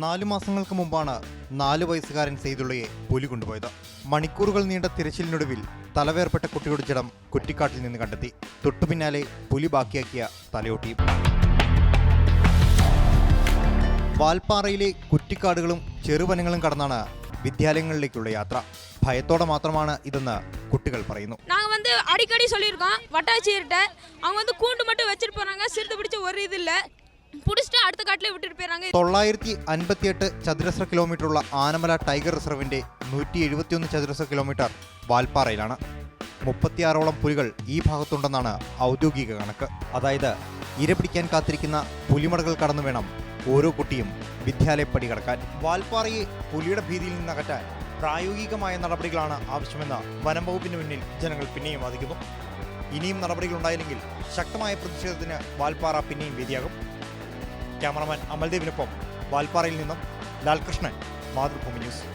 4 മാസങ്ങൾക്ക് മുമ്പാണ് 4 വയസ്സുകാരൻ സെയ്തുള്ളയെ പുലി കൊണ്ടുപോയത്. മണിക്കൂറുകൾ നീണ്ട തിരച്ചിലിനൊടുവിൽ തലവേർപ്പെട്ട കുട്ടിയുടെ ജഡം കുറ്റിക്കാട്ടിൽ നിന്ന് കണ്ടെത്തി. തൊട്ടുപിന്നാലെ പുലി ബാക്കിയാക്കിയ തലയോട്ടിയും. വാൽപ്പാറയിലെ കുറ്റിക്കാടുകളും ചെറുവനങ്ങളും കടന്നാണ് വിദ്യാലയങ്ങളിലേക്കുള്ള യാത്ര. ഭയത്തോടെ മാത്രമാണ് ഇതെന്ന് കുട്ടികൾ പറയുന്നു. அடிக்கடி சொல்லியிருக்கோம் வட்டாட்சியர்கிட்ட. அவங்க கூண்டு மட்டும் வச்சுட்டு போறாங்க, சிறுத்தை பிடிச்ச ஒரு இது இல்லை, പിടിച്ചിട്ട് അടുത്ത കാട്ടിലെ വിട്ടിട്ട് പോയിറാங்க. 958 ചതുരശ്ര കിലോമീറ്ററുള്ള ആനമല ടൈഗർ റിസർവിന്റെ 171 ചതുരശ്ര കിലോമീറ്റർ വാൽപ്പാറയിലാണ്. 36ഓളം പുലികൾ ഈ ഭാഗത്തുണ്ടെന്നാണ് ഔദ്യോഗിക കണക്ക്. അതായത് ഇര പിടിക്കാൻ കാത്തിരിക്കുന്ന പുലിമടകൾ കടന്നു വേണം ഓരോ കുട്ടിയും വിദ്യാലയപ്പടി കടക്കാൻ. വാൽപ്പാറയെ പുലിയുടെ ഭീതിയിൽ നിന്നകറ്റാൻ പ്രായോഗികമായ നടപടികളാണ് ആവശ്യമെന്ന് വനം വകുപ്പിന് മുന്നിൽ ജനങ്ങൾ പിന്നെയും വാദിക്കുന്നു. ഇനിയും നടപടികൾ ഉണ്ടായില്ലെങ്കിൽ ശക്തമായ പ്രതിഷേധത്തിന് വാൽപ്പാറ പിന്നെയും വേദിയാകും. ക്യാമറമാൻ അമൽദേവിനൊപ്പം വാൽപ്പാറയിൽ നിന്നും ലാൽകൃഷ്ണൻ, മാതൃഭൂമി ന്യൂസ്.